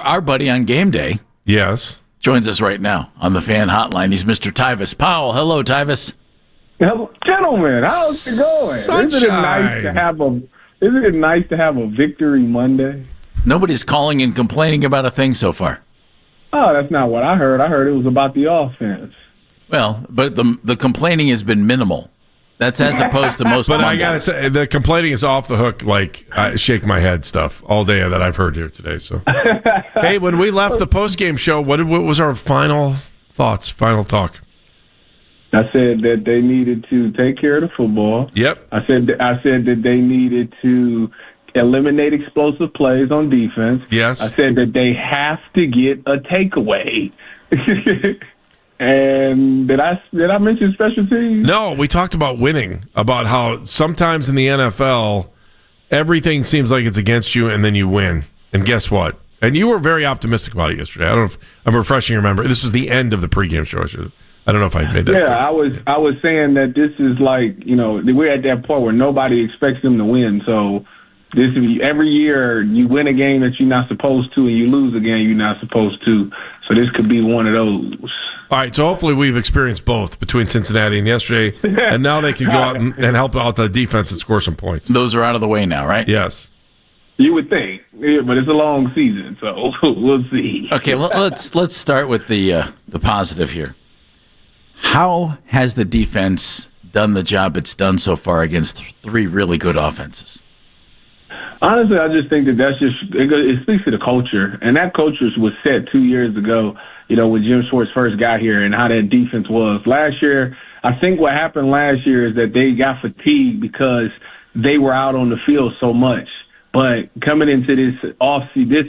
Our buddy on game day Yes. joins us right now on the fan hotline. He's Mr. Tyvis Powell. Hello, Tyvis. Hello, gentlemen, how's it going? Sunshine. Isn't it nice to have a victory Monday? Nobody's calling and complaining about a thing so far. Oh, that's not what I heard. I heard it was about the offense. Well, but the complaining has been minimal. That's as opposed to most But Mondays. I got to say, the complaining is off the hook, like shake my head stuff all day that I've heard here today. So, hey, when we left the post-game show, what was our final thoughts, final talk? I said that they needed to take care of the football. Yep. I said that they needed to eliminate explosive plays on defense. Yes. I said that they have to get a takeaway. And did I mention special teams? No, we talked about winning, about how sometimes in the NFL, everything seems like it's against you, and then you win. And guess what? And you were very optimistic about it yesterday. I don't know if I'm refreshing your memory. This was the end of the pregame show. I don't know if I made that clear. I was saying that this is like, we're at that point where nobody expects them to win. So this every year you win a game that you're not supposed to, and you lose a game you're not supposed to. So this could be one of those. All right, so hopefully we've experienced both between Cincinnati and yesterday, and now they can go out and help out the defense and score some points. Those are out of the way now, right? Yes. You would think, but it's a long season, so we'll see. Okay, well, let's start with the positive here. How has the defense done the job it's done so far against three really good offenses? Honestly, I just think it speaks to the culture, and that culture was set 2 years ago, when Jim Schwartz first got here and how that defense was. Last year, I think what happened last year is that they got fatigued because they were out on the field so much. But coming into this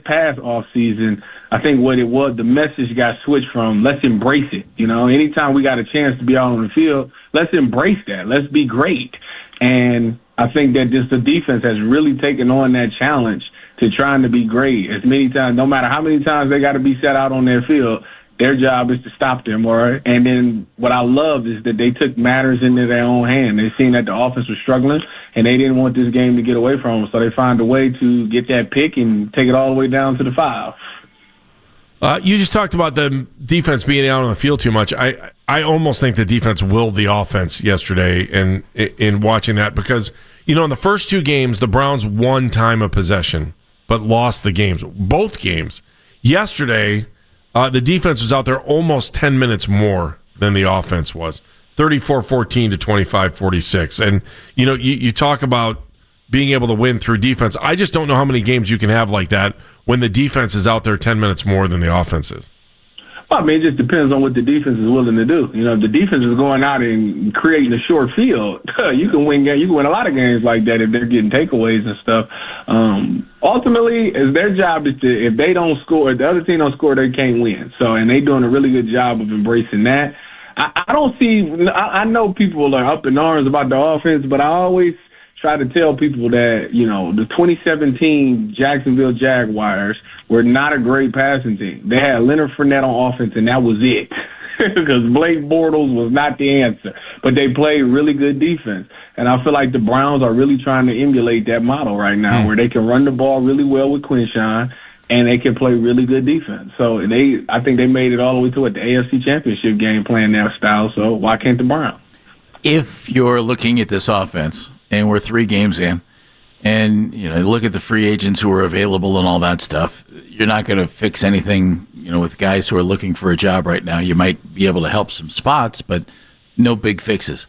past offseason, I think what it was, the message got switched from let's embrace it. Anytime we got a chance to be out on the field, let's embrace that. Let's be great. And I think that the defense has really taken on that challenge to trying to be great as many times, no matter how many times they got to be set out on their field. Their job is to stop them, all right? And then what I love is that they took matters into their own hand. They seen that the offense was struggling, and they didn't want this game to get away from them, so they found a way to get that pick and take it all the way down to the 5. You just talked about the defense being out on the field too much. I almost think the defense willed the offense yesterday in watching that because, in the first 2 games, the Browns won time of possession but lost the games, both games. Yesterday, the defense was out there almost 10 minutes more than the offense was, 34-14 to 25-46. And, you talk about being able to win through defense. I just don't know how many games you can have like that when the defense is out there 10 minutes more than the offense is. Well, it just depends on what the defense is willing to do. If the defense is going out and creating a short field, you can win a lot of games like that if they're getting takeaways and stuff. Ultimately, it's their job is to, if they don't score, if the other team don't score, they can't win. So, and they're doing a really good job of embracing that. I know people are up in arms about the offense, but I always try to tell people that, the 2017 Jacksonville Jaguars were not a great passing team. They had Leonard Fournette on offense, and that was it. Because Blake Bortles was not the answer. But they played really good defense. And I feel like the Browns are really trying to emulate that model right now, where they can run the ball really well with Quinshawn, and they can play really good defense. So I think they made it all the way to the AFC Championship game playing that style, so why can't the Browns? If you're looking at this offense, and we're 3 games in, and look at the free agents who are available and all that stuff, you're not going to fix anything, with guys who are looking for a job right now. You might be able to help some spots, but no big fixes.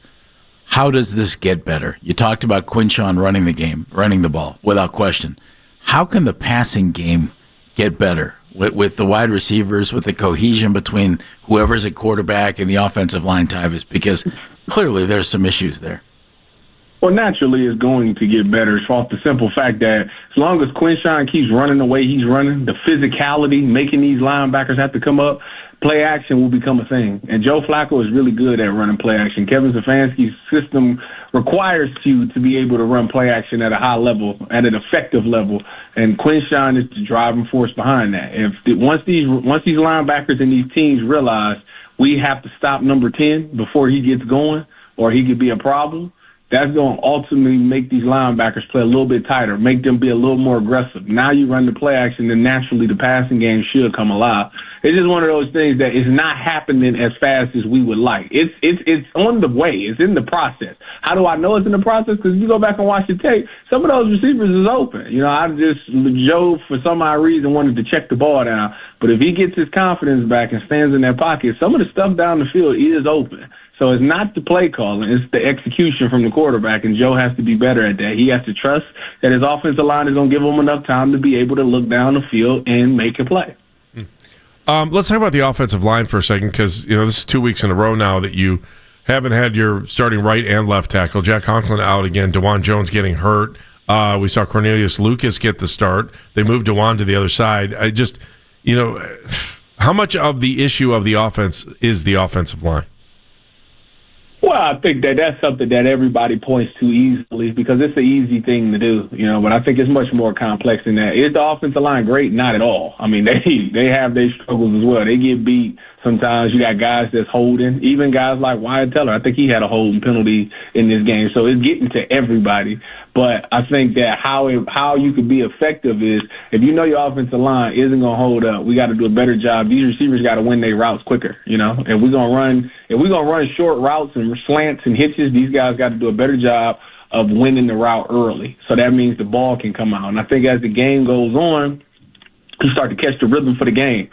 How does this get better? You talked about Quinshawn running the ball, without question. How can the passing game get better with the wide receivers, with the cohesion between whoever's at quarterback and the offensive line, Tyvis? Because clearly there's some issues there. Well, naturally, it's going to get better. It's off the simple fact that as long as Quinshawn keeps running the way he's running, the physicality, making these linebackers have to come up, play action will become a thing. And Joe Flacco is really good at running play action. Kevin Stefanski's system requires you to be able to run play action at a high level, at an effective level. And Quinshawn is the driving force behind that. Once these linebackers and these teams realize we have to stop number 10 before he gets going, or he could be a problem, that's going to ultimately make these linebackers play a little bit tighter, make them be a little more aggressive. Now you run the play action, then naturally the passing game should come alive. It's just one of those things that is not happening as fast as we would like. It's on the way. It's in the process. How do I know it's in the process? Because if you go back and watch the tape, some of those receivers is open. Joe, for some odd reason, wanted to check the ball down. But if he gets his confidence back and stands in that pocket, some of the stuff down the field is open. So it's not the play calling, it's the execution from the quarterback, and Joe has to be better at that. He has to trust that his offensive line is going to give him enough time to be able to look down the field and make a play. Let's talk about the offensive line for a second, because this is 2 weeks in a row now that you haven't had your starting right and left tackle. Jack Conklin out again. DeJuan Jones getting hurt. We saw Cornelius Lucas get the start. They moved DeJuan to the other side. How much of the issue of the offense is the offensive line? Well, I think that's something that everybody points to easily because it's an easy thing to do, but I think it's much more complex than that. Is the offensive line great? Not at all. I mean, they have their struggles as well. They get beat. Sometimes you got guys that's holding, even guys like Wyatt Teller. I think he had a holding penalty in this game. So it's getting to everybody. But I think that how you could be effective is if you know your offensive line isn't going to hold up, we got to do a better job. These receivers got to win their routes quicker, If we're going to run short routes and slants and hitches, these guys got to do a better job of winning the route early. So that means the ball can come out. And I think as the game goes on, you start to catch the rhythm for the game.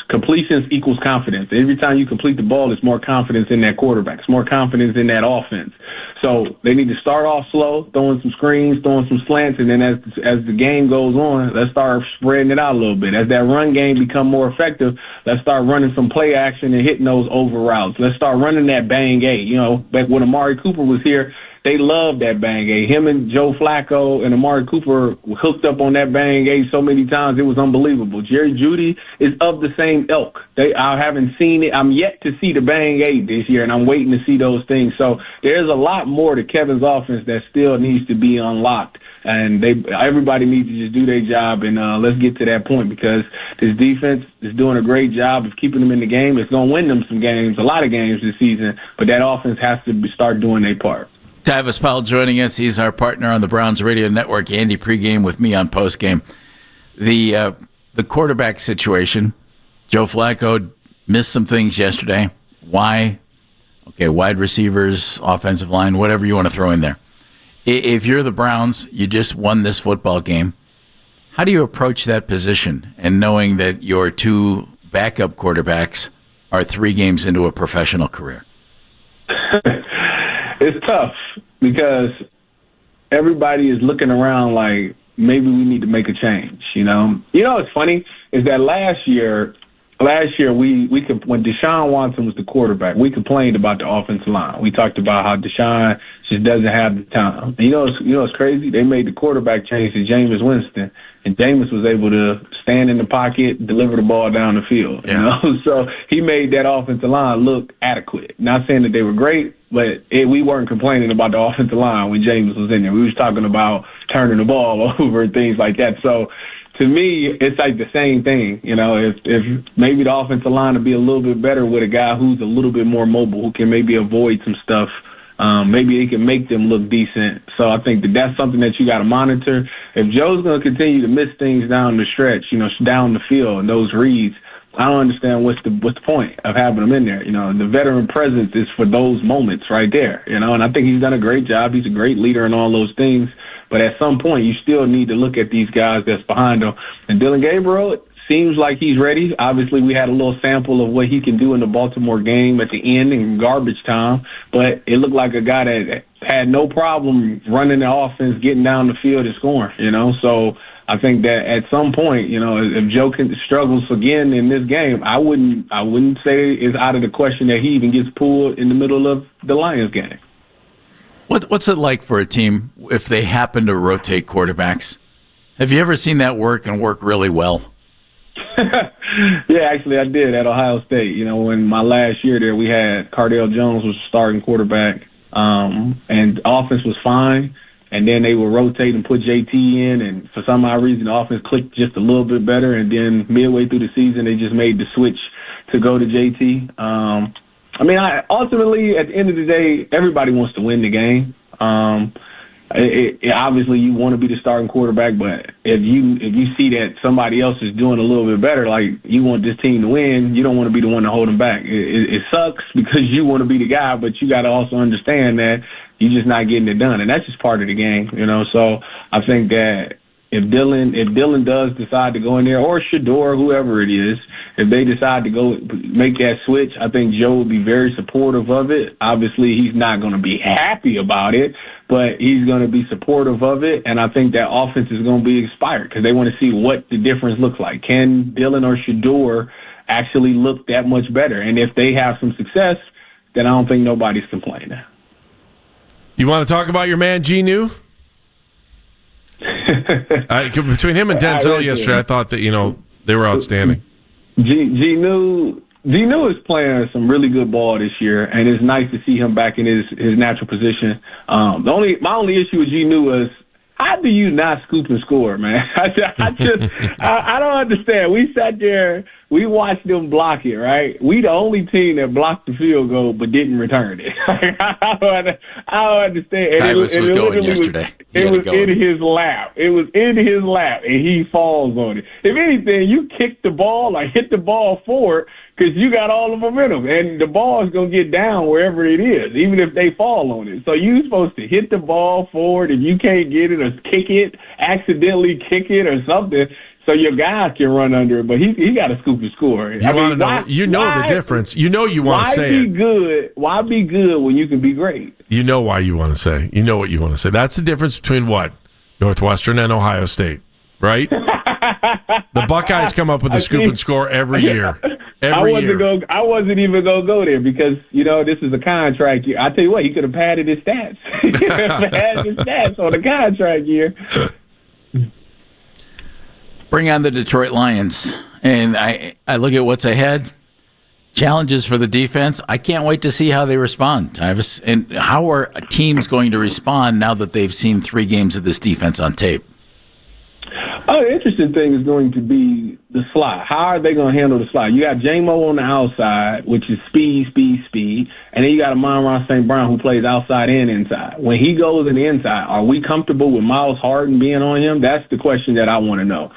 Completions equals confidence. Every time you complete the ball, it's more confidence in that quarterback. It's more confidence in that offense. So they need to start off slow, throwing some screens, throwing some slants, and then as the game goes on, let's start spreading it out a little bit. As that run game become more effective, let's start running some play action and hitting those over routes. Let's start running that bang eight. Back when Amari Cooper was here, they loved that bang eight. Him and Joe Flacco and Amari Cooper hooked up on that bang eight so many times, it was unbelievable. Jerry Jeudy is of the same ilk. I haven't seen it. I'm yet to see the bang eight this year, and I'm waiting to see those things. So there's a lot more to Kevin's offense that still needs to be unlocked. And everybody needs to just do their job, and let's get to that point because this defense is doing a great job of keeping them in the game. It's going to win them some games, a lot of games this season, but that offense has to start doing their part. Tyvis Powell joining us. He's our partner on the Browns Radio Network. Andy pregame with me on postgame. The quarterback situation, Joe Flacco missed some things yesterday. Why? Okay, wide receivers, offensive line, whatever you want to throw in there. If you're the Browns, you just won this football game. How do you approach that position and knowing that your two backup quarterbacks are 3 games into a professional career? It's tough because everybody is looking around like maybe we need to make a change. What's funny is that last year we could, when Deshaun Watson was the quarterback, we complained about the offensive line. We talked about how Deshaun just doesn't have the time. And what's crazy? They made the quarterback change to Jameis Winston, and Jameis was able to stand in the pocket, deliver the ball down the field. Yeah. So he made that offensive line look adequate. Not saying that they were great, but we weren't complaining about the offensive line when Jameis was in there. We was talking about turning the ball over and things like that. So to me, it's like the same thing. If maybe the offensive line would be a little bit better with a guy who's a little bit more mobile, who can maybe avoid some stuff. Maybe he can make them look decent. So I think that's something that you got to monitor. If Joe's going to continue to miss things down the stretch, down the field and those reads, I don't understand what's the point of having him in there. The veteran presence is for those moments right there. And I think he's done a great job. He's a great leader and all those things. But at some point, you still need to look at these guys that's behind him. And Dylan Gabriel, it seems like he's ready. Obviously, we had a little sample of what he can do in the Baltimore game at the end in garbage time. But it looked like a guy that had no problem running the offense, getting down the field and scoring, So I think that at some point, if Joe struggles again in this game, I wouldn't say it's out of the question that he even gets pulled in the middle of the Lions game. What's it like for a team if they happen to rotate quarterbacks? Have you ever seen that work and work really well? Yeah, actually I did at Ohio State. When my last year there, we had Cardale Jones was starting quarterback, and offense was fine. And then they would rotate and put JT in, and for some odd reason, the offense clicked just a little bit better. And then midway through the season, they just made the switch to go to JT. Ultimately, at the end of the day, everybody wants to win the game. Obviously you want to be the starting quarterback, but if you see that somebody else is doing a little bit better, like you want this team to win, you don't want to be the one to hold them back. It sucks because you want to be the guy, but you got to also understand that you're just not getting it done, and that's just part of the game, So I think that if Dylan does decide to go in there, or Shador, whoever it is, if they decide to go make that switch, I think Joe will be very supportive of it. Obviously, he's not going to be happy about it, but he's going to be supportive of it, and I think that offense is going to be inspired because they want to see what the difference looks like. Can Dylan or Shador actually look that much better? And if they have some success, then I don't think nobody's complaining. You want to talk about your man, Genu? Between him and Denzel yesterday, I thought that they were outstanding. Genu is playing some really good ball this year, and it's nice to see him back in his natural position. My only issue with Genu is, how do you not scoop and score, man? I don't understand. We sat there, we watched them block it, right? We the only team that blocked the field goal but didn't return it. I don't understand. Tyvis was going yesterday. It was in his lap. It was in his lap, and he falls on it. If anything, you kick the ball, like hit the ball forward, because you got all the momentum, and the ball is going to get down wherever it is, even if they fall on it. So you're supposed to hit the ball forward. If you can't get it or kick it, accidentally kick it or something, so your guys can run under it. But he got to scoop and score. The difference. You want to say it. Why be good when you can be great? You know why you want to say. You know what you want to say. That's the difference between what? Northwestern and Ohio State, right? The Buckeyes come up with the scoop and score every year. I wasn't even gonna go there because this is a contract year. I tell you what, he could have padded his stats. He could have padded his stats on the contract year. Bring on the Detroit Lions, and I look at what's ahead. Challenges for the defense. I can't wait to see how they respond, Tyvis. And how are teams going to respond now that they've seen 3 games of this defense on tape? Oh, the interesting thing is going to be the slot. How are they going to handle the slot? You got J-Mo on the outside, which is speed, and then you got Amon-Ra St. Brown who plays outside and inside. When he goes in the inside, are we comfortable with Miles Harden being on him? That's the question that I want to know.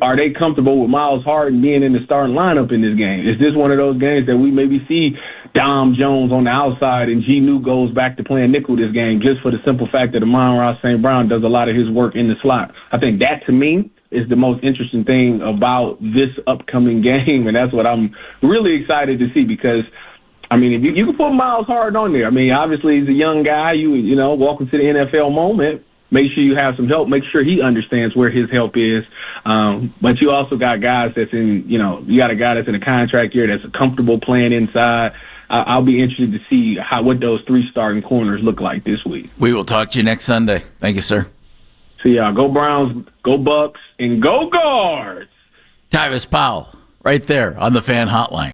Are they comfortable with Miles Harden being in the starting lineup in this game? Is this one of those games that we maybe see Dom Jones on the outside and Genu goes back to playing nickel this game just for the simple fact that Amon-Ra St. Brown does a lot of his work in the slot? I think that, to me, is the most interesting thing about this upcoming game, and that's what I'm really excited to see because, if you can put Miles Harden on there, obviously he's a young guy, welcome to the NFL moment. Make sure you have some help. Make sure he understands where his help is. But you also got guys that's you got a guy that's in a contract year that's comfortable playing inside. I'll be interested to see what those 3 starting corners look like this week. We will talk to you next Sunday. Thank you, sir. See y'all. Go Browns, go Bucks, and go Guards. Tyvis Powell, right there on the Fan Hotline.